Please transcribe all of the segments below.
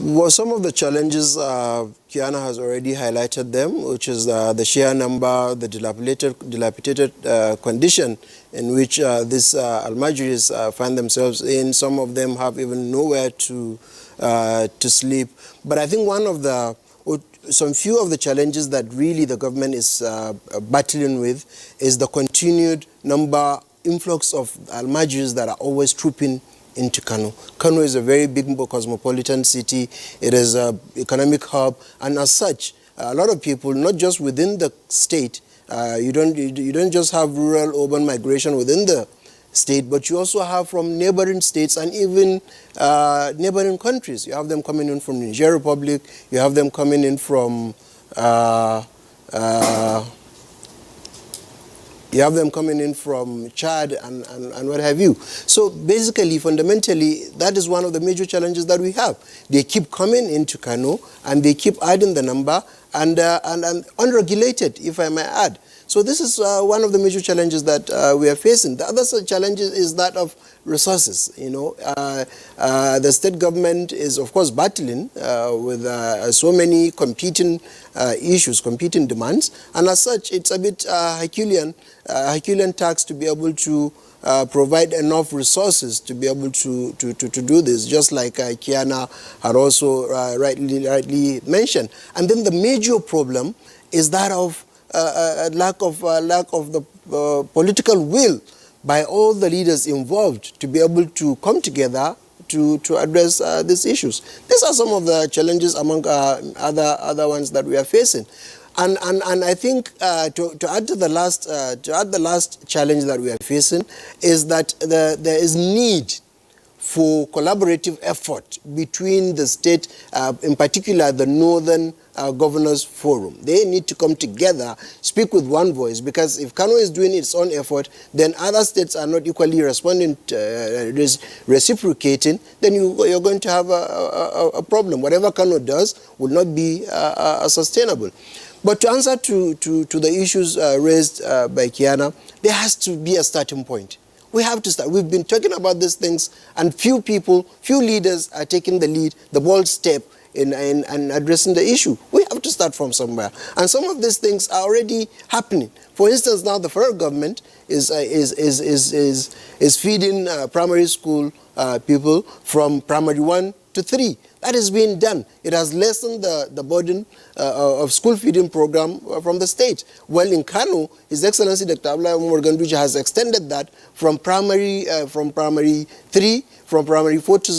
Well, some of the challenges, Kiana has already highlighted them, which is the sheer number, the dilapidated condition in which these Almajiris find themselves in. Some of them have even nowhere to sleep. But I think some few of the challenges that really the government is battling with is the continued influx of Almajiris that are always trooping into Kano. Kano is a very big cosmopolitan city. It is an economic hub, and as such, a lot of people, not just within the state, you don't just have rural urban migration within the state, but you also have from neighboring states and even neighboring countries. You have them coming in from the Nigerian Republic. You have them coming in from Chad and what have you. So basically, fundamentally, that is one of the major challenges that we have. They keep coming into Kano and they keep adding the number and unregulated, if I may add. So this is one of the major challenges that we are facing. The other challenge is that of resources. The state government is, of course, battling with so many competing issues, competing demands, and as such, it's a bit Herculean task to be able to provide enough resources to be able to do this, just like Kiana had also rightly mentioned. And then the major problem is that of lack of the political will by all the leaders involved to be able to come together to address these issues. These are some of the challenges among other ones that we are facing. And I think to add to the last challenge that we are facing is that there is need for collaborative effort between the state, in particular the Northern Governors Forum. They need to come together, speak with one voice, because if Kano is doing its own effort, then other states are not equally responding, reciprocating, then you're going to have a problem. Whatever Kano does will not be sustainable. But to answer to the issues raised by Kiana, there has to be a starting point. We have to start. We've been talking about these things, and few leaders are taking the lead, the bold step in addressing the issue. We have to start from somewhere. And some of these things are already happening. For instance, now the federal government is feeding primary school people from primary 1 to 3. That is being done. It has lessened the burden of school feeding program from the state. Well, in Kano, His Excellency Dr. Abdullahi Morganduja has extended that from primary 3, from primary 4 to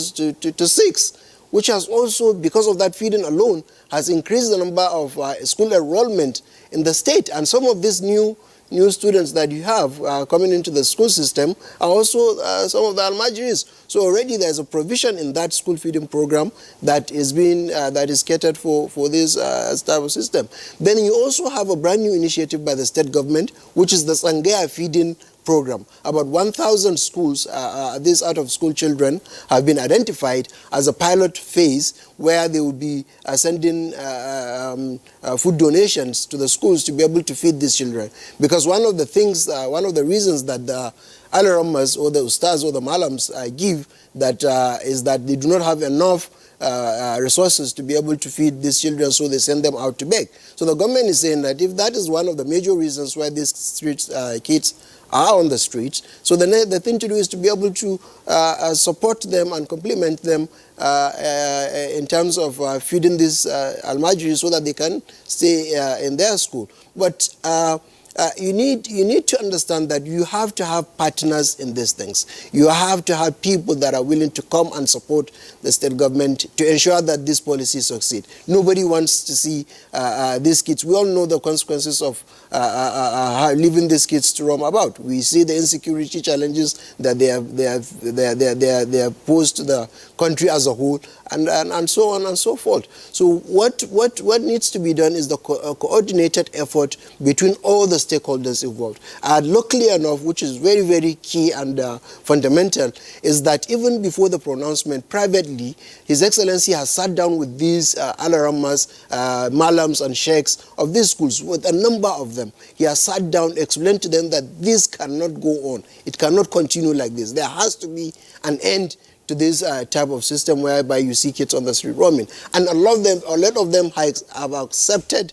6, which has also, because of that feeding alone, has increased the number of school enrollment in the state. And some of these new students that you have coming into the school system are also some of the Almajiris. So already there's a provision in that school feeding program that is catered for this type of system. Then you also have a brand new initiative by the state government, which is the Sangaya feeding program. About 1,000 schools, these out-of-school children, have been identified as a pilot phase where they will be sending food donations to the schools to be able to feed these children. Because one of the reasons that the Al-Rammas or the Ustaz or the Malams give is that they do not have enough resources to be able to feed these children, so they send them out to beg. So the government is saying that if that is one of the major reasons why these kids are on the streets, so the thing to do is to be able to support them and complement them in terms of feeding these Almajiris so that they can stay in their school. But you need to understand that you have to have partners in these things. You have to have people that are willing to come and support the state government to ensure that this policy succeed. Nobody wants to see these kids. We all know the consequences of leaving these kids to roam about. We see the insecurity challenges that they have posed to the country as a whole, and so on and so forth. So what needs to be done is the coordinated effort between all the stakeholders involved. Locally enough, which is very, very key and fundamental, is that even before the pronouncement, privately, His Excellency has sat down with these Al-Rammas, Malams and Sheikhs of these schools, with a number of them. He has sat down, explained to them that this cannot go on. It cannot continue like this. There has to be an end to this type of system whereby you see kids on the street roaming. And a lot of them have accepted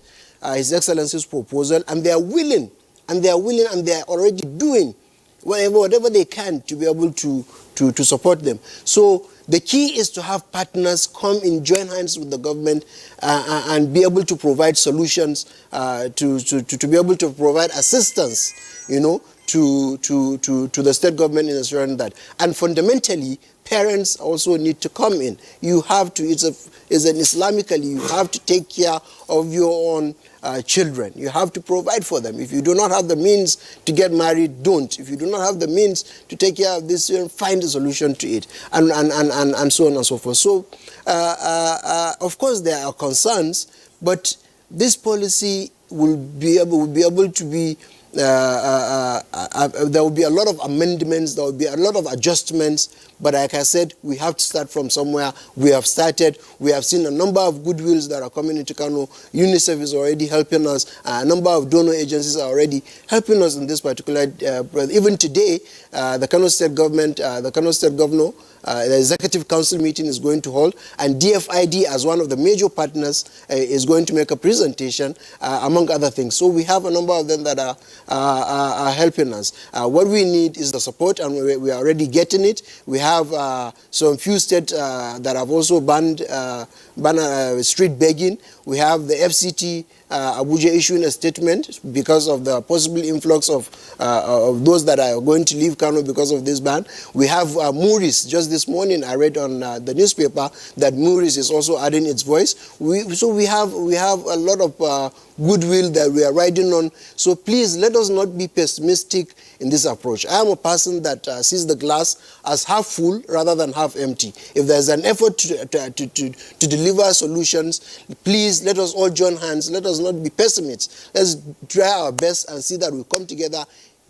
His Excellency's proposal, and they are willing, and they are already doing whatever they can to be able to support them. So the key is to have partners come in, join hands with the government, and be able to provide solutions, to be able to provide assistance, to the state government in ensuring that. And fundamentally, parents also need to come in. You have to, Islamically, you have to take care of your own children. You have to provide for them. If you do not have the means to get married, don't. If you do not have the means to take care of this, find a solution to it, and so on and so forth. So, of course, there are concerns, but this policy will be able to be. There will be a lot of amendments, there will be a lot of adjustments, but like I said, we have to start from somewhere. We have started. We have seen a number of goodwills that are coming into Kano. UNICEF is already helping us. A number of donor agencies are already helping us in this particular. Even today, the Kano State government, the Kano State Governor, the Executive Council meeting is going to hold, and DFID, as one of the major partners, is going to make a presentation, among other things. So we have a number of them that are helping us. What we need is the support, and we are already getting it. We have some few states that have also banned street begging. We have the FCT Abuja issuing a statement because of the possible influx of those that are going to leave Kano because of this ban. We have Maurice. Just this morning I read on the newspaper that Maurice is also adding its voice. So we have a lot of goodwill that we are riding on. So please, let us not be pessimistic in this approach. I am a person that sees the glass as half full rather than half empty. If there's an effort to deliver solutions, please let us all join hands. Let us not be pessimists. Let's try our best and see that we come together,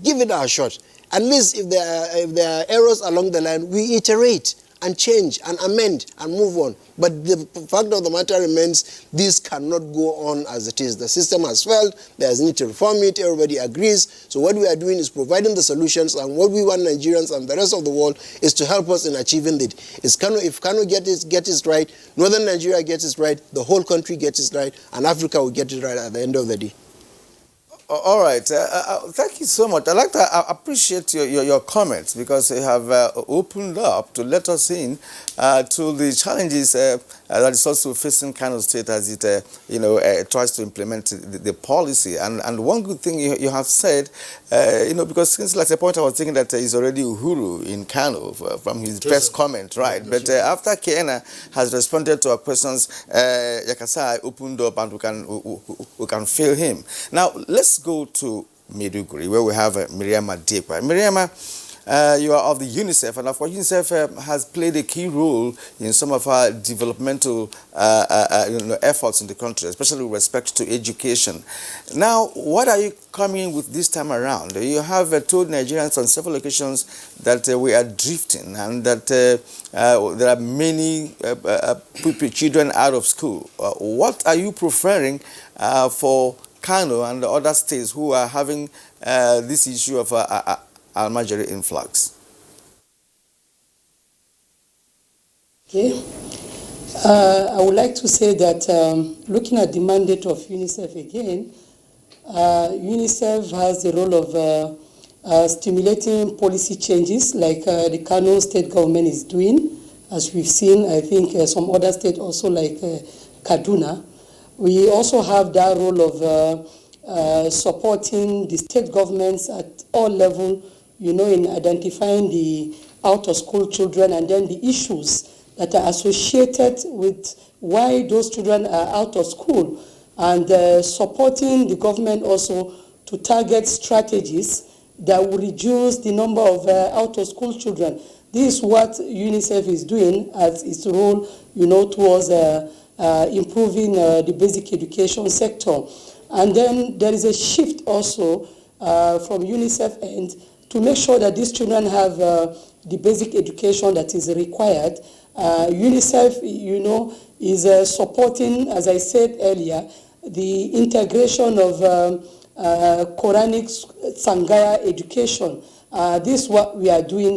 give it our shot. At least if there are errors along the line, we iterate and change and amend and move on. But the fact of the matter remains, this cannot go on as it is. The system has failed. There's need to reform it. Everybody agrees. So what we are doing is providing the solutions, and what we want Nigerians and the rest of the world is to help us in achieving it. If Kano gets it right, Northern Nigeria gets it right, the whole country gets it right, and Africa will get it right at the end of the day. All right. Thank you so much. I'd like to appreciate your comments, because you have opened up to let us in to the challenges that is also facing Kano State as it tries to implement the policy. And one good thing you have said, because since like the point I was thinking that he's already Uhuru in Kano from his first comment, right? Yeah, but after Kena has responded to our questions, Yakasai opened up and we can feel him. Now let's go to Maiduguri, where we have Miriama Dekwa. Miriama, you are of the UNICEF, and of course UNICEF has played a key role in some of our developmental efforts in the country, especially with respect to education. Now, what are you coming with this time around? You have told Nigerians on several occasions that we are drifting, and that there are many children out of school. What are you preferring for Kano and the other states who are having this issue of Almajiri influx? Okay. I would like to say that looking at the mandate of UNICEF again, UNICEF has the role of stimulating policy changes like the Kano state government is doing. As we've seen, I think some other states also like Kaduna. We also have that role of supporting the state governments at all levels, in identifying the out-of-school children and then the issues that are associated with why those children are out of school, and supporting the government also to target strategies that will reduce the number of out-of-school children. This is what UNICEF is doing as its role, towards improving the basic education sector. And then there is a shift also from UNICEF end to make sure that these children have the basic education that is required. UNICEF, is supporting, as I said earlier, the integration of Quranic Sangaya education. This is what we are doing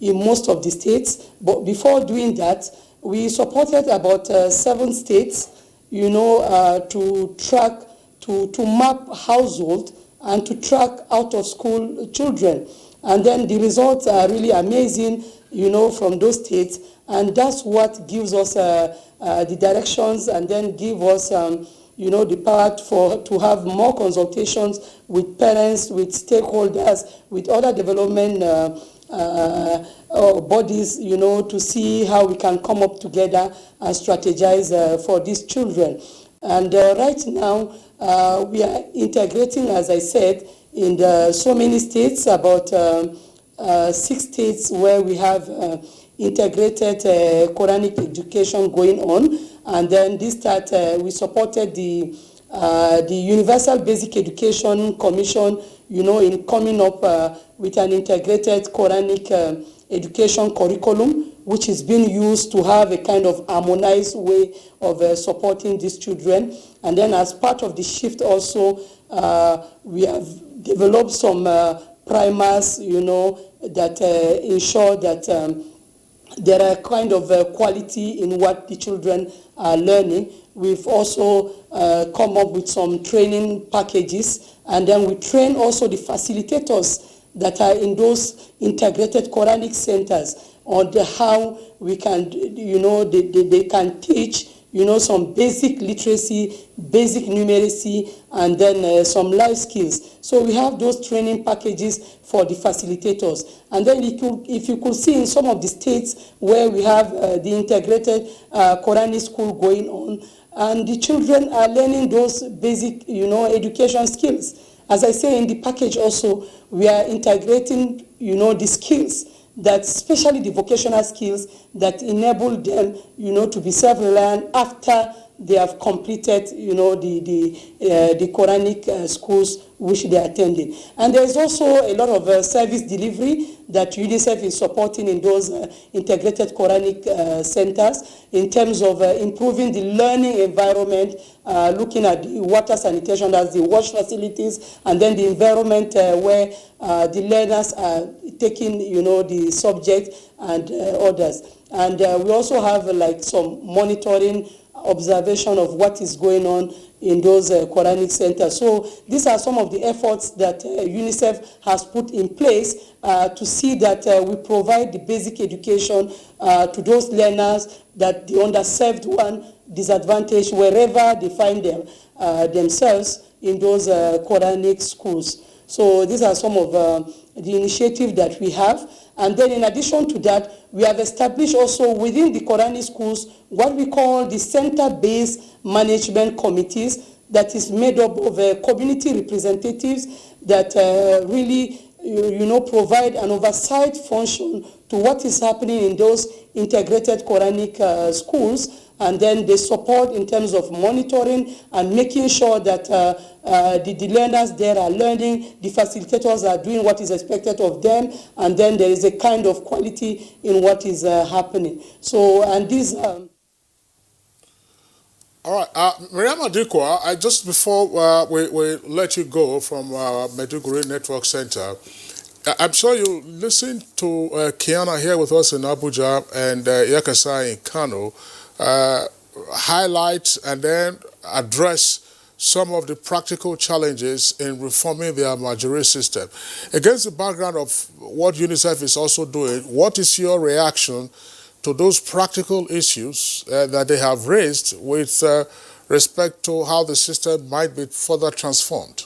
in most of the states. But before doing that, we supported about 7 states, to track, to map household and to track out of school children. And then the results are really amazing, from those states. And that's what gives us the directions, and then give us, the power to have more consultations with parents, with stakeholders, with other development bodies, to see how we can come up together and strategize for these children. And right now, we are integrating, as I said, in so many states, about 6 states where we have integrated Quranic education going on. And then this start, we supported the Universal Basic Education Commission, in coming up with an integrated Quranic education curriculum, which is being used to have a kind of harmonized way of supporting these children. And then as part of the shift also, we have developed some primers, that ensure that there are kind of quality in what the children are learning. We've also come up with some training packages, and then we train also the facilitators that are in those integrated Quranic centers on how we can, they can teach, some basic literacy, basic numeracy, and then some life skills. So we have those training packages for the facilitators. And then if you could see in some of the states where we have the integrated Quranic school going on, and the children are learning those basic, education skills. As I say in the package also, we are integrating, the skills, that especially the vocational skills that enable them, to be self-reliant after they have completed, the Quranic schools which they are attending. And there's also a lot of service delivery that UNICEF is supporting in those integrated Quranic centers, in terms of improving the learning environment, looking at the water sanitation, that's the wash facilities, and then the environment where the learners are taking, the subject and others. And we also have some monitoring, observation of what is going on in those Quranic centers. So these are some of the efforts that UNICEF has put in place to see that we provide the basic education to those learners, that the underserved one, disadvantaged, wherever they find themselves in those Quranic schools. So these are some of the initiatives that we have. And then in addition to that, we have established also within the Quranic schools what we call the center-based management committees, that is made up of community representatives that really provide an oversight function to what is happening in those integrated Quranic schools. And then they support in terms of monitoring and making sure that the learners there are learning, the facilitators are doing what is expected of them, and then there is a kind of quality in what is happening. So, and these... All right, Miriam Adikwa, just before we let you go from Maiduguri Network Center, I'm sure you listened to Kiana here with us in Abuja and Yakasa in Kano, highlight and then address some of the practical challenges in reforming the Almajiri system. Against the background of what UNICEF is also doing, what is your reaction to those practical issues that they have raised with respect to how the system might be further transformed?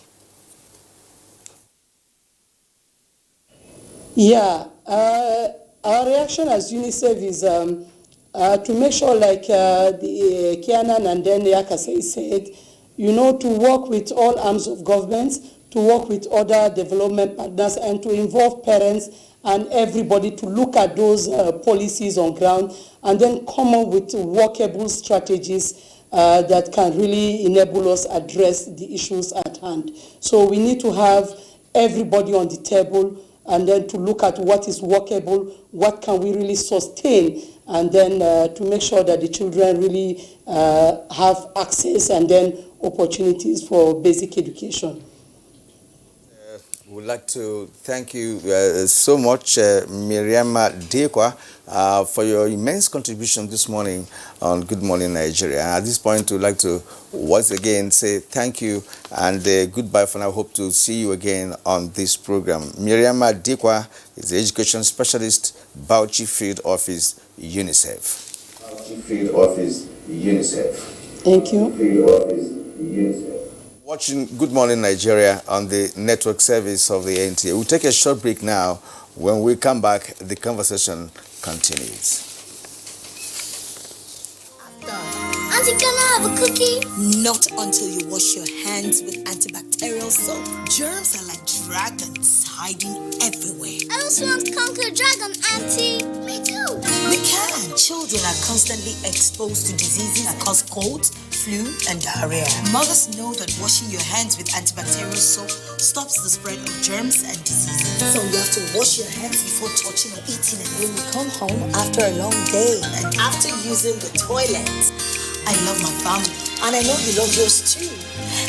Yeah, our reaction as UNICEF is to make sure, like the Kianan and then Yakase said, to work with all arms of government, to work with other development partners, and to involve parents and everybody to look at those policies on ground, and then come up with workable strategies that can really enable us address the issues at hand. So we need to have everybody on the table, and then to look at what is workable, what can we really sustain, and then to make sure that the children really have access and then opportunities for basic education. Would like to thank you so much, Miriama Dekwa, for your immense contribution this morning on Good Morning Nigeria. At this point, we'd like to once again say thank you and goodbye for now. Hope to see you again on this program. Miriama Dekwa is the Education Specialist, Bauchi Field Office, UNICEF. Bauchi Field Office, UNICEF. Thank you. Field Office, UNICEF. Watching Good Morning Nigeria on the network service of the NTA. We'll take a short break now. When we come back, the conversation continues. Auntie, can I have a cookie? Not until you wash your hands with antibacterial soap. Germs are like dragons hiding everywhere. I also want to conquer a dragon, Auntie. Me too. We can. Children are constantly exposed to diseases that cause colds, flu, and diarrhea. Mothers know that washing your hands with antibacterial soap stops the spread of germs and diseases. So you have to wash your hands before touching or eating. And when you come home after a long day and after using the toilet. I love my family, and I know you love yours too.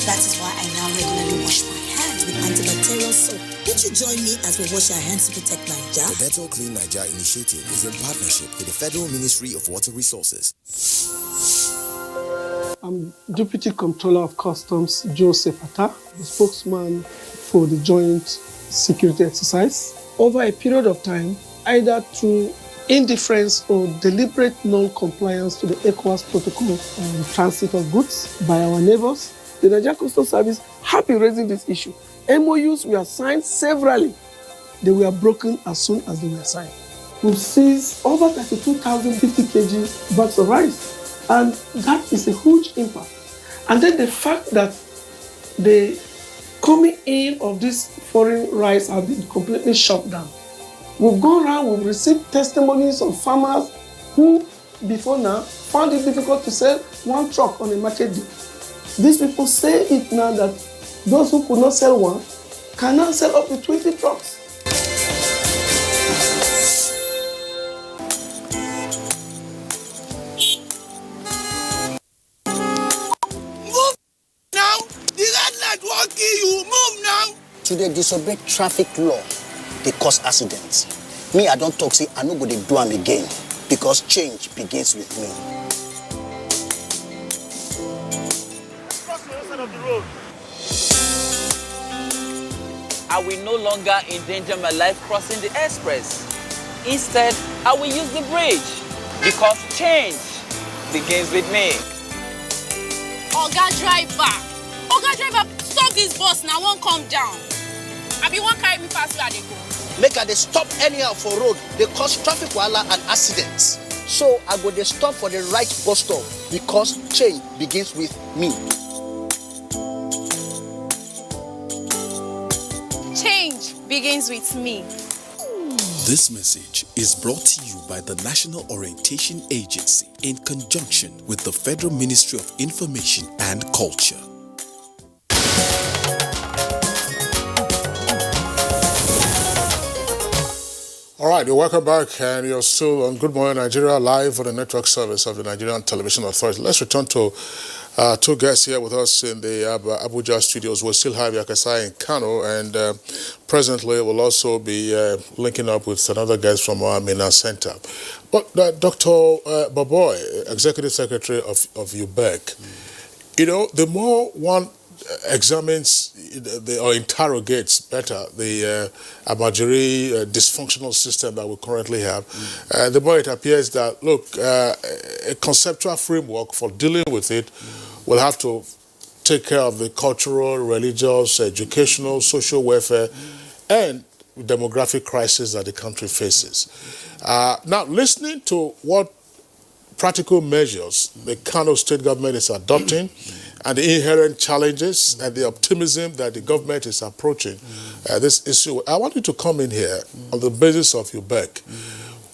That is why I now regularly wash my hands with antibacterial soap. Won't you join me as we wash our hands to protect Nigeria? The Better Clean Nigeria initiative is in partnership with the Federal Ministry of Water Resources. I'm Deputy Comptroller of Customs, Joseph Atta, the spokesman for the joint security exercise. Over a period of time, either through indifference or deliberate non-compliance to the ECOWAS protocol on transit of goods by our neighbors, the Nigerian Customs Service have been raising this issue. MOUs were signed severally. They were broken as soon as they were signed. We've seized over 32,050 kg bags of rice, and that is a huge impact. And then the fact that the coming in of this foreign rice have been completely shut down. We've gone around, we've received testimonies of farmers who, before now, found it difficult to sell one truck on a market day. These people say it now that those who could not sell one can now sell up to 20 trucks. Move now! The red light won't kill you! Move now! To the disobey traffic law, they cause accidents. Me, I don't talk, say, I no go dey do am again, because change begins with me. Cross the other side of the road. I will no longer endanger my life crossing the express. Instead, I will use the bridge, because change begins with me. Oga driver, stop this bus now, won't come down. I be one carry me past where they go. Make I dey stop anyhow for road, they cause traffic wahala and accidents. So I go dey stop for the right bus stop, because change begins with me. Change begins with me. This message is brought to you by the National Orientation Agency in conjunction with the Federal Ministry of Information and Culture. All right, you're welcome back, and you're still on Good Morning Nigeria live on the network service of the Nigerian Television Authority. Let's return to two guests here with us in the Abuja studios. We'll still have Yakasai in Kano, and presently we'll also be linking up with another guest from our MENA Center. But Dr. Baboy, Executive Secretary of UBEC, you know, the more one examines or interrogates better the Amajiri dysfunctional system that we currently have, the more it appears that, look, a conceptual framework for dealing with it will have to take care of the cultural, religious, educational, social welfare, and demographic crisis that the country faces. Now, listening to what practical measures the Kano state government is adopting, and the inherent challenges and the optimism that the government is approaching this issue, I want you to come in here on the basis of UBEC.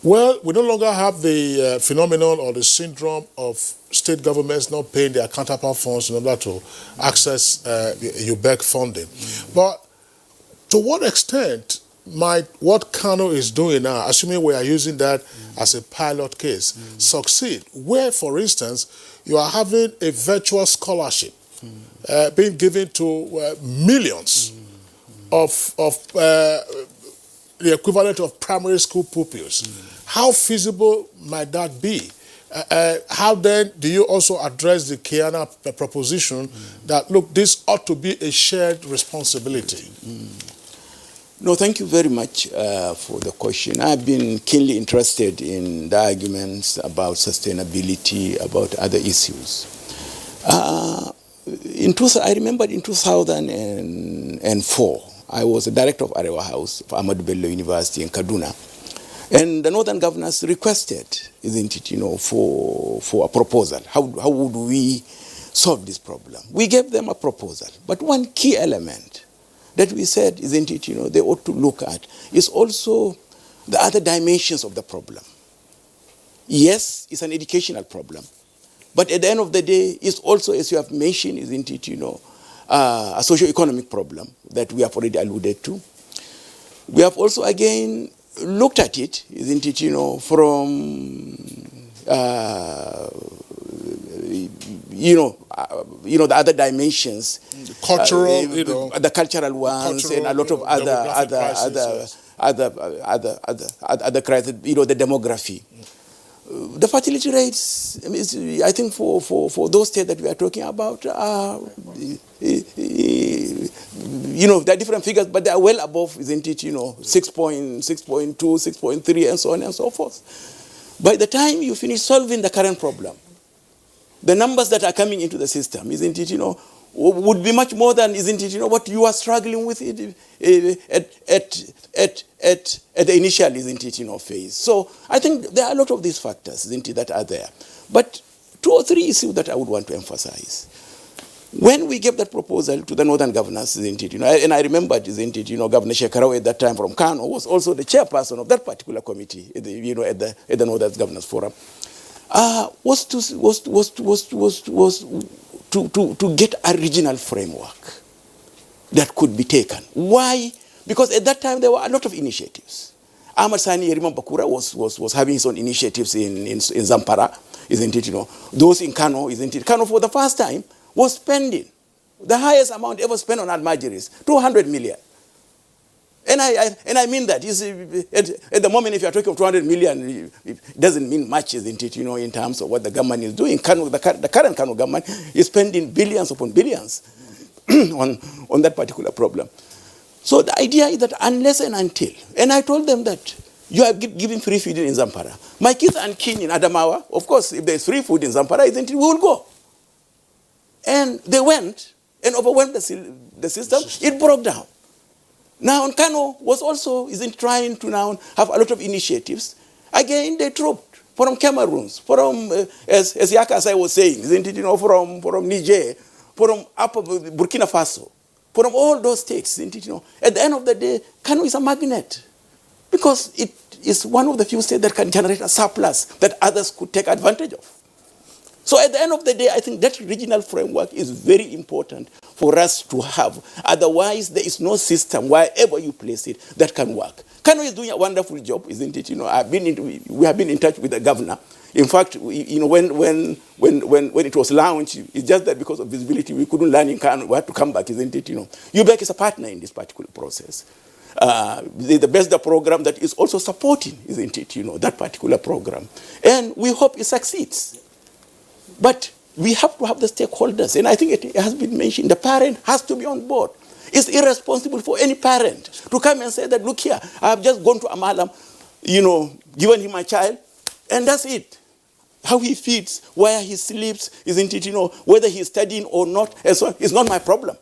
Well, we no longer have the phenomenon or the syndrome of state governments not paying their counterpart funds in order to access UBEC funding. But to what extent might what Kano is doing now, assuming we are using that as a pilot case, succeed? Where, for instance, you are having a virtual scholarship being given to millions of the equivalent of primary school pupils. How feasible might that be? How then do you also address the Kiana proposition that, look, this ought to be a shared responsibility? No, thank you very much for the question. I've been keenly interested in the arguments about sustainability, about other issues. I remember in 2004, I was the director of Arewa House of Ahmadu Bello University in Kaduna. And the northern governors requested, isn't it, for a proposal. How would we solve this problem? We gave them a proposal. But one key element that we said, isn't it, they ought to look at is also the other dimensions of the problem. Yes, it's an educational problem. But at the end of the day, it's also, as you have mentioned, isn't it, a socio-economic problem that we have already alluded to. We have also, again, looked at it, isn't it, from, the other dimensions. Cultural, the cultural ones, and a lot of other crises, the demography. The fertility rates, I think for those states that we are talking about, there are different figures, but they are well above, isn't it, 6.2, 6.3, and so on and so forth. By the time you finish solving the current problem, the numbers that are coming into the system, isn't it, would be much more than, isn't it, what you are struggling with at the initial, isn't it, phase. So I think there are a lot of these factors, isn't it, that are there. But 2 or 3 issues that I would want to emphasize. When we gave that proposal to the northern governors, isn't it, and I remember, isn't it, Governor Shekarau at that time from Kano was also the chairperson of that particular committee, at the Northern Governors Forum, was to get a regional framework that could be taken. Why? Because at that time there were a lot of initiatives. Ahmad Sani Yerima Bakura was having his own initiatives in Zampara, isn't it? Those in Kano, isn't it? Kano for the first time was spending the highest amount ever spent on Almajiris, 200 million. And I mean that. At the moment, if you are talking of 200 million, it doesn't mean much, isn't it, in terms of what the government is doing. The current Kano government is spending billions upon billions on that particular problem. So the idea is that unless and until, and I told them that you are giving free feeding in Zampara. My kids and kin in Adamawa, of course, if there is free food in Zampara, isn't it, we will go. And they went and overwhelmed the system. It broke down. Now, Kano was also trying to now have a lot of initiatives. Again, they trooped from Cameroons, from, as Yakasai was saying, isn't it, from Niger, from Upper Burkina Faso, from all those states, isn't it, At the end of the day, Kano is a magnet because it is one of the few states that can generate a surplus that others could take advantage of. So at the end of the day, I think that regional framework is very important for us to have. Otherwise, there is no system, wherever you place it, that can work. Kano is doing a wonderful job, isn't it? We have been in touch with the governor. In fact, when it was launched, it's just that because of visibility, we couldn't land in Kano. We had to come back, isn't it? UBEC is a partner in this particular process. The BESDA program that is also supporting, isn't it? That particular program. And we hope it succeeds. But we have to have the stakeholders, and I think it has been mentioned, the parent has to be on board. It's irresponsible for any parent to come and say that, look here, I have just gone to Amalam, given him my child, and that's it. How he feeds, where he sleeps, isn't it, whether he's studying or not, and so on, it's not my problem.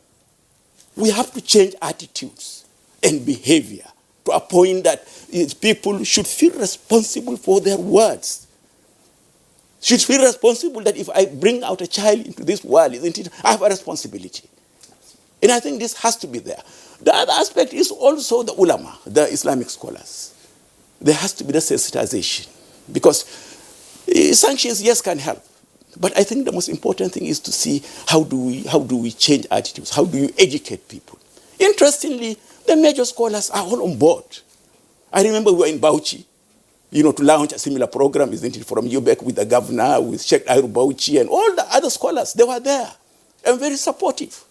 We have to change attitudes and behavior to a point that people should feel responsible for their words. Should feel responsible that if I bring out a child into this world, isn't it, I have a responsibility. And I think this has to be there. The other aspect is also the ulama, the Islamic scholars. There has to be the sensitization. Because sanctions, yes, can help. But I think the most important thing is to see how do we change attitudes? How do you educate people? Interestingly, the major scholars are all on board. I remember we were in Bauchi, to launch a similar program, isn't it, from UBEC with the governor, with Sheikh Ayru Bauchi, and all the other scholars. They were there and very supportive.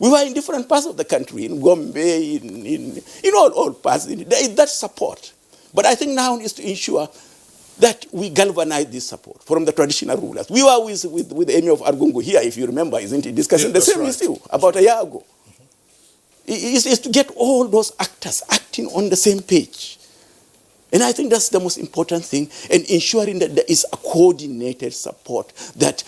We were in different parts of the country, in Gombe, in all parts. There is that support. But I think now is to ensure that we galvanize this support from the traditional rulers. We were with the Emir of Argungu here, if you remember, isn't it, discussing the same issue about a year ago. It's to get all those actors acting on the same page. And I think that's the most important thing, and ensuring that there is a coordinated support that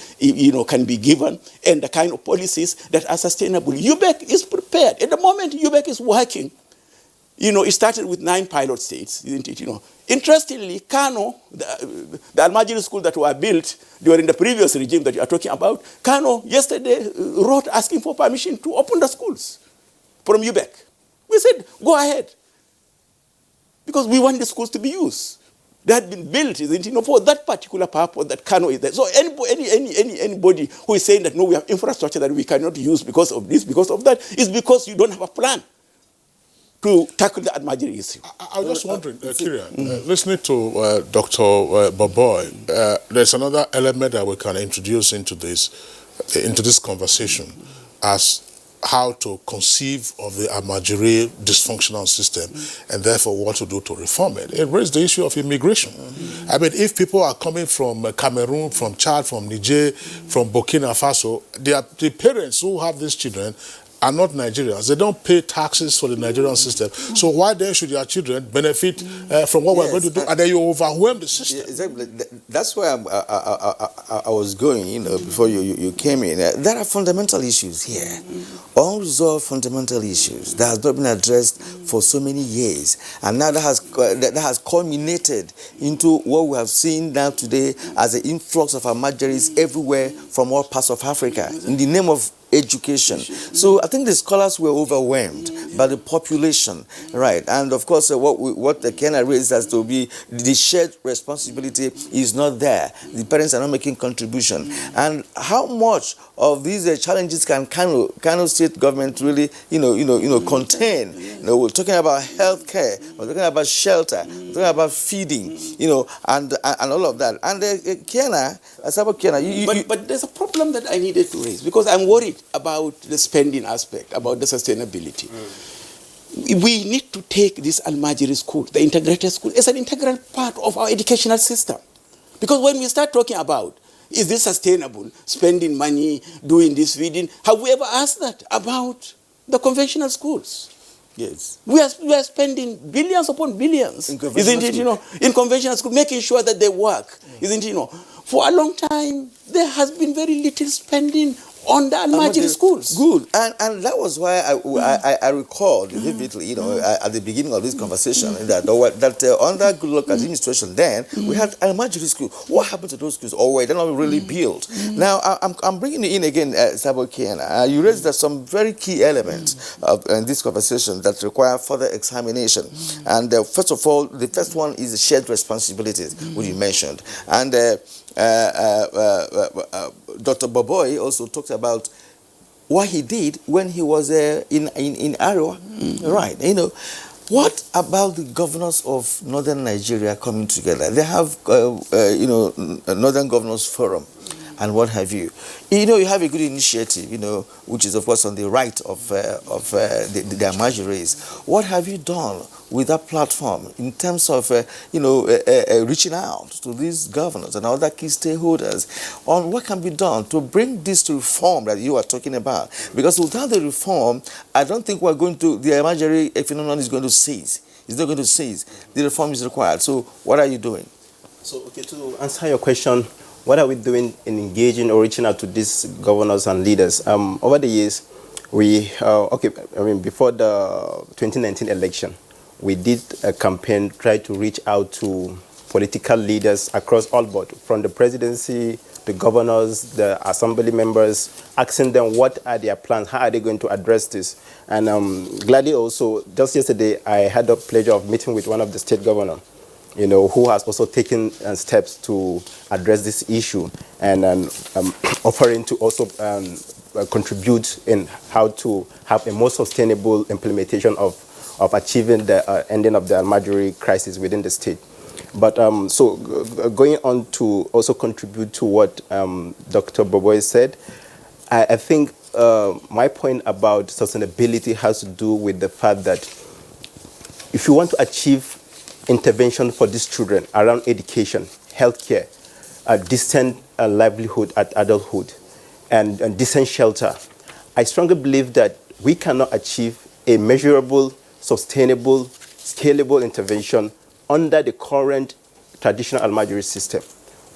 can be given, and the kind of policies that are sustainable. UBEC is prepared. At the moment, UBEC is working. It started with 9 pilot states, isn't it? Interestingly, Kano, the Almajiri school that were built during the previous regime that you are talking about, Kano yesterday wrote asking for permission to open the schools from UBEC. We said, go ahead. Because we want the schools to be used. They had been built, isn't it, for that particular purpose that Kano is there. So anybody who is saying that, no, we have infrastructure that we cannot use because of this, because of that, is because you don't have a plan to tackle the Almajiri issue. I was just wondering, Kirian, listening to Dr. Boboy, there's another element that we can introduce into this conversation as how to conceive of the Almajiri dysfunctional system and therefore what to do to reform it. It raised the issue of immigration. I mean, if people are coming from Cameroon, from Chad, from Niger, from Burkina Faso, the parents who have these children are not Nigerians. They don't pay taxes for the Nigerian system. So why then should your children benefit from what we're going to do? And then you overwhelm the system. Yeah, exactly. That's where I was going, before you came in. There are fundamental issues here. Unresolved fundamental issues that has not been addressed for so many years. And now that has culminated into what we have seen now today as an influx of Almajiris everywhere from all parts of Africa in the name of education. So I think the scholars were overwhelmed by the population, right? And of course, what the Kenya raised as to be the shared responsibility is not there. The parents are not making contribution. And how much of these challenges can Kano state government really, contain? We're talking about healthcare, we're talking about shelter, we're talking about feeding, and all of that. And Kenya, but there's a problem that I needed to raise because I'm worried about the spending aspect, about the sustainability. We need to take this Almajiri school, the integrated school, as an integral part of our educational system. Because when we start talking about, is this sustainable, spending money, doing this feeding, have we ever asked that about the conventional schools? Yes. We are spending billions upon billions, isn't it, in conventional school, making sure that they work, isn't it, For a long time, there has been very little spending on the Almajiri schools. Good. And that was why I recalled vividly, at the beginning of this conversation, that under Goodluck administration then, we had Almajiri school. What happened to those schools? Or were they not really built? Now, I'm bringing you in again, Sabo Kiana. You raised some very key elements in this conversation that require further examination. And first of all, the first one is the shared responsibilities, which you mentioned. And Dr. Boboy also talked about what he did when he was in Arua, right? What about the governors of northern Nigeria coming together? They have, Northern Governors Forum, and what have you. You have a good initiative, which is of course on the right of the Almajiris. What have you done with that platform in terms of, reaching out to these governors and other key stakeholders on what can be done to bring this to reform that you are talking about? Because without the reform, I don't think the Almajiri phenomenon is going to cease. It's not going to cease. The reform is required. So what are you doing? So, to answer your question, what are we doing in engaging or reaching out to these governors and leaders? Over the years, before the 2019 election, we did a campaign, tried to reach out to political leaders across all board, from the presidency, the governors, the assembly members, asking them what are their plans, how are they going to address this. And gladly also, just yesterday, I had the pleasure of meeting with one of the state governors, who has also taken steps to address this issue and offering to also contribute in how to have a more sustainable implementation of achieving the ending of the Almajiri crisis within the state. But so going on to also contribute to what Dr. Boboy said, I think my point about sustainability has to do with the fact that if you want to achieve intervention for these children around education, healthcare, decent livelihood at adulthood, and decent shelter, I strongly believe that we cannot achieve a measurable, sustainable, scalable intervention under the current traditional Almajiri system,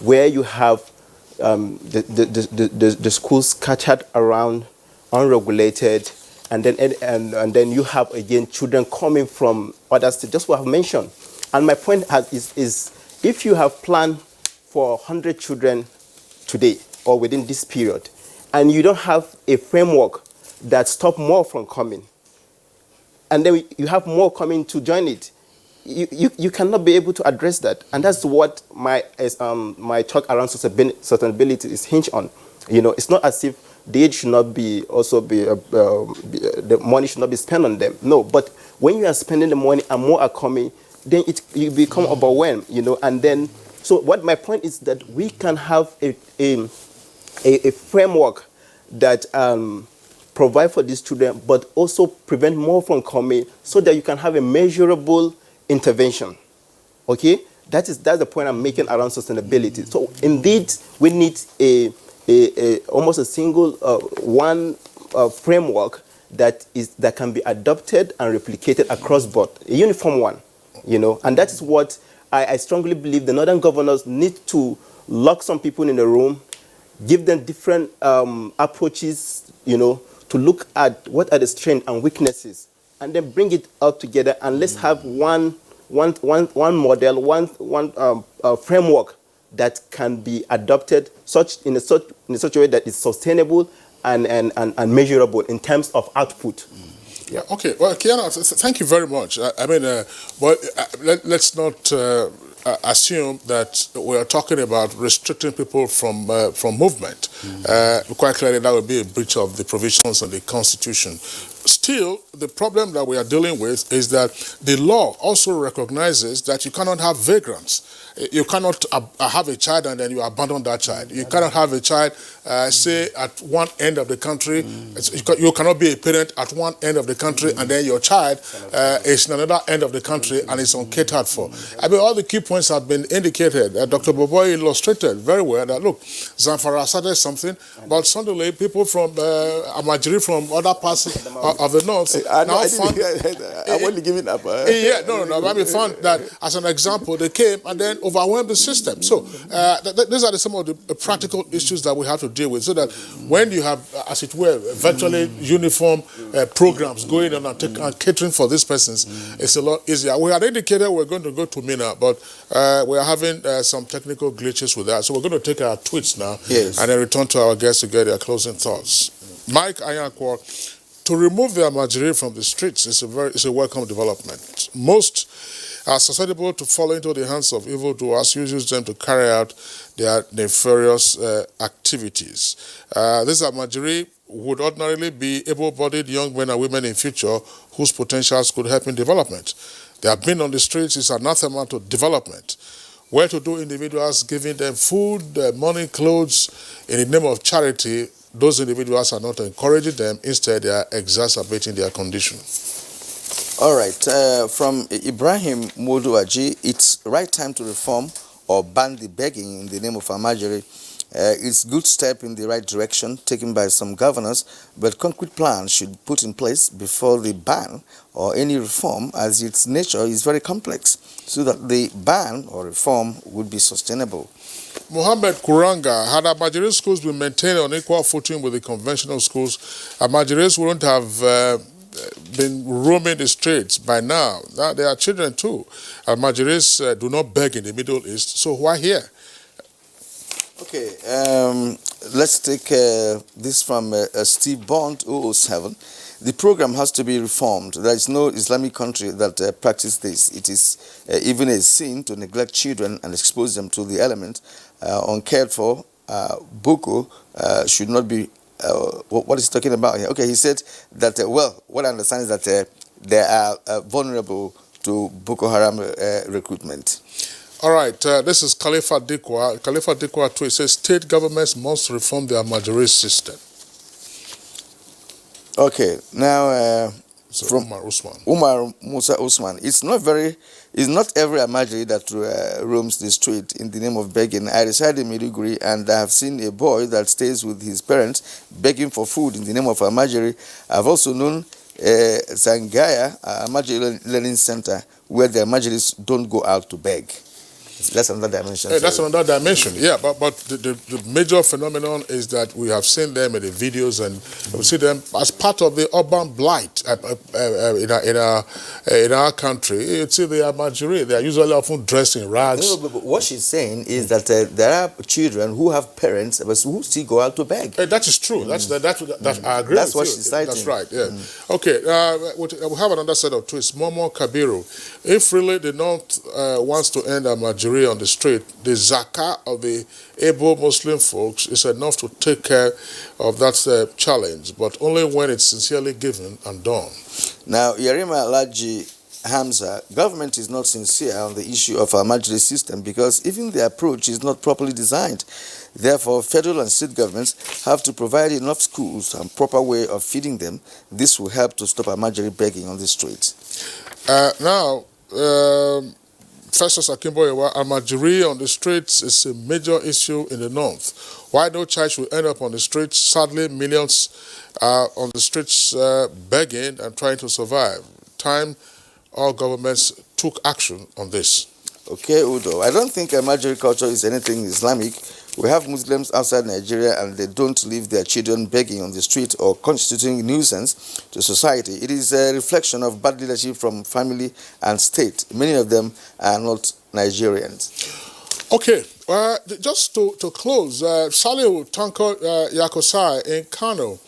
where you have the schools scattered around, unregulated, and then you have again children coming from other states, just what I've mentioned. And my point is if you have planned for 100 children today or within this period, and you don't have a framework that stops more from coming, and then you have more coming to join it, you cannot be able to address that. And that's what my talk around sustainability is hinged on. You know, it's not as if the aid should not be the money should not be spent on them. No, but when you are spending the money and more are coming, then you become overwhelmed, you know. And then, so what my point is that we can have a framework that provide for these children, but also prevent more from coming, so that you can have a measurable intervention. Okay, that's the point I'm making around sustainability. So indeed, we need almost a single one framework that can be adopted and replicated across board, a uniform one, you know. And that is what I strongly believe the northern governors need to lock some people in the room, give them different approaches, you know, to look at what are the strengths and weaknesses, and then bring it up together, and let's have one model, one framework that can be adopted in such a way that is sustainable and measurable in terms of output. Yeah. Okay. Well, Kiana, thank you very much. I mean, let's not assume that we are talking about restricting people from movement. Quite clearly, that would be a breach of the provisions of the Constitution. Still, the problem that we are dealing with is that the law also recognizes that you cannot have vagrants. You cannot have a child and then you abandon that child. You cannot have a child, say, at one end of the country. You cannot be a parent at one end of the country and then your child is in another end of the country and is uncatered for. I mean, all the key points have been indicated. Dr. Boboy illustrated very well that, look, Zamfara started something, but suddenly people from Amajiri, from other parts of the north, I'm only giving up. Yeah, no. I mean, found that, as an example, they came and then overwhelmed the system. So these are some of the practical issues that we have to deal with, so that when you have, as it were, virtually uniform programs going on and catering for these persons, it's a lot easier. We had indicated we're going to go to Mina, but we are having some technical glitches with that. So we're going to take our tweets now, and then return to our guests to get their closing thoughts. Mike Ayankwa, to remove the Amajiri from the streets is a welcome development. Most are susceptible to fall into the hands of evildoers who use them to carry out their nefarious activities. These Amajiri would ordinarily be able-bodied young men and women in future whose potentials could help in development. They have been on the streets is anathema to development. Well-to-do individuals giving them food, money, clothes in the name of charity. Those individuals are not encouraging them. Instead, they are exacerbating their condition. All right. From Ibrahim Moduaji, it's right time to reform or ban the begging in the name of Amajiri. It's a good step in the right direction taken by some governors, but concrete plans should be put in place before the ban or any reform, as its nature is very complex, so that the ban or reform would be sustainable. Mohammed Kuranga, had Amajiri schools been maintained on equal footing with the conventional schools, Amajiris wouldn't have been roaming the streets by now. They are children too. Amajiris do not beg in the Middle East, so why here? Okay, let's take this from Steve Bond, 007. The program has to be reformed. There is no Islamic country that practices this. It is even a sin to neglect children and expose them to the element uncared for. Boko should not be, what is he talking about here? Okay, he said that, well, what I understand is that they are vulnerable to Boko Haram recruitment. All right, this is Khalifa Dikwa. Khalifa Dikwa too, it says state governments must reform their Amajiri system. Okay, now So from Umar Musa Usman, it's not every Almajiri that roams the street in the name of begging. I reside in Maiduguri and I have seen a boy that stays with his parents begging for food in the name of Almajiri. I've also known Zangaya, Almajiri Learning Center, where the Almajiris don't go out to beg. That's another dimension. That's another dimension, yeah. But the major phenomenon is that we have seen them in the videos, and we see them as part of the urban blight in our country. You see, they are Almajiri. They are usually often dressed in rags. No, but what she's saying is that there are children who have parents but who still go out to beg. That is true. That's I agree. That's with what you. she's citing. That's right. Yeah. Okay. We have another set of twists. Momo Kabiru. If really the North wants to end Almajiri on the street, the zakah of the able Muslim folks is enough to take care of that challenge, but only when it's sincerely given and done. Now, Yarima Alaji Hamza, government is not sincere on the issue of our Almajiri system because even the approach is not properly designed. Therefore, federal and state governments have to provide enough schools and proper way of feeding them. This will help to stop Almajiri begging on the streets. Festus Akimboyewa, Almajiri on the streets is a major issue in the north. Why no child should end up on the streets? Sadly, millions are on the streets begging and trying to survive. Time all governments took action on this. Okay, Udo. I don't think Almajiri culture is anything Islamic. We have Muslims outside Nigeria and they don't leave their children begging on the street or constituting nuisance to society. It is a reflection of bad leadership from family and state. Many of them are not Nigerians. Okay, just to close, Salihu Tanko Yakosai in Kano,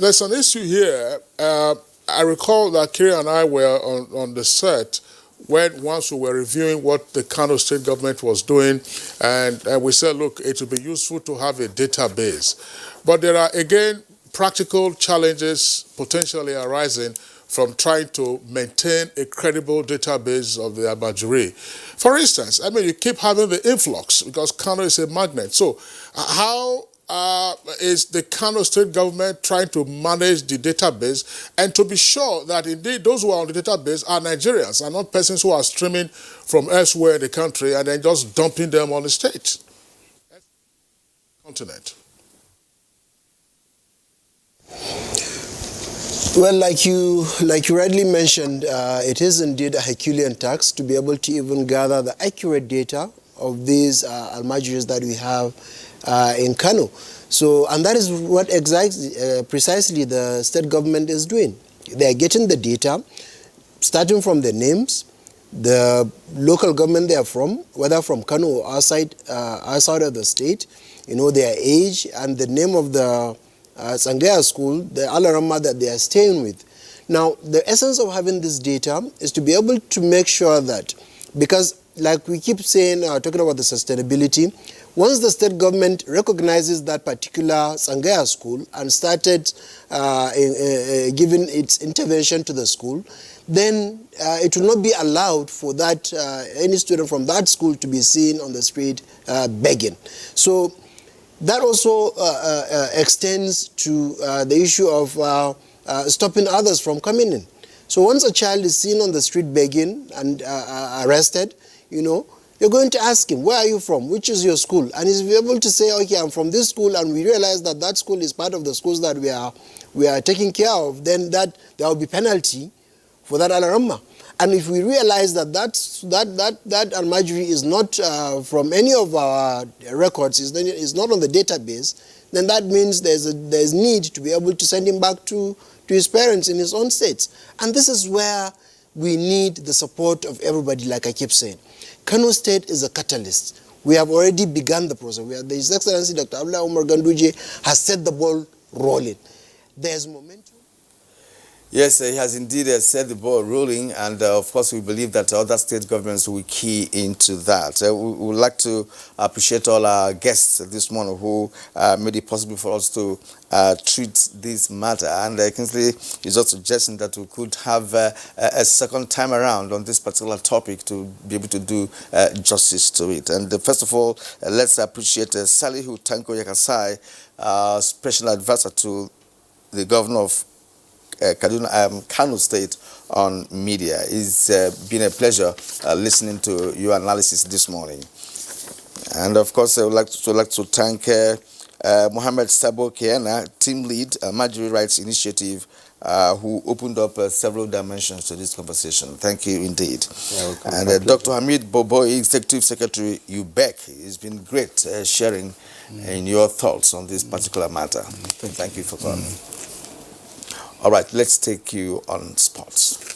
there's an issue here. I recall that Kiri and I were on the set once we were reviewing what the Kano state government was doing, and we said, look, it would be useful to have a database. But there are, again, practical challenges potentially arising from trying to maintain a credible database of the Almajiri. For instance, I mean, you keep having the influx because Kano is a magnet. So how is the Kano state government trying to manage the database and to be sure that indeed those who are on the database are Nigerians and not persons who are streaming from elsewhere in the country and then just dumping them on the state? Continent. Well, like you rightly mentioned, it is indeed a Herculean task to be able to even gather the accurate data of these Almajiris that we have in Kano. So, and that is what precisely the state government is doing. They are getting the data, starting from the names, the local government they are from, whether from Kano or outside of the state, their age and the name of the Sangaya school, the Alarama that they are staying with. Now, the essence of having this data is to be able to make sure that, because like we keep saying, talking about the sustainability, once the state government recognizes that particular Sangaya school and started giving its intervention to the school, then it will not be allowed for that any student from that school to be seen on the street begging. So that also extends to the issue of stopping others from coming in. So once a child is seen on the street begging and arrested, you're going to ask him, where are you from? Which is your school? And he's able to say, okay, I'm from this school, and we realize that that school is part of the schools that we are taking care of, then there will be penalty for that Alarama. And if we realize that that Almajiri is not from any of our records, is not on the database, then that means there's need to be able to send him back to his parents in his own states. And this is where we need the support of everybody, like I keep saying. Kano State is a catalyst. We have already begun the process. His Excellency Dr. Abdullah Umar Ganduje has set the ball rolling. There's momentum. Yes, he has indeed set the ball rolling, and of course we believe that other state governments will key into that. We would like to appreciate all our guests this morning who made it possible for us to treat this matter, and Kingsley is also suggesting that we could have a second time around on this particular topic to be able to do justice to it. And first of all, let's appreciate Salihu Tanko Yakosai, special advisor to the governor of Kano State on media. It's been a pleasure listening to your analysis this morning. And of course, I would like to thank Mohammed Sabo Kiana, team lead, Marjorie Rights Initiative, who opened up several dimensions to this conversation. Thank you indeed. And Dr. Hamid Bobo, Executive Secretary, UBEC. It's been great sharing in your thoughts on this particular matter. Thank you for coming. All right, let's take you on sports.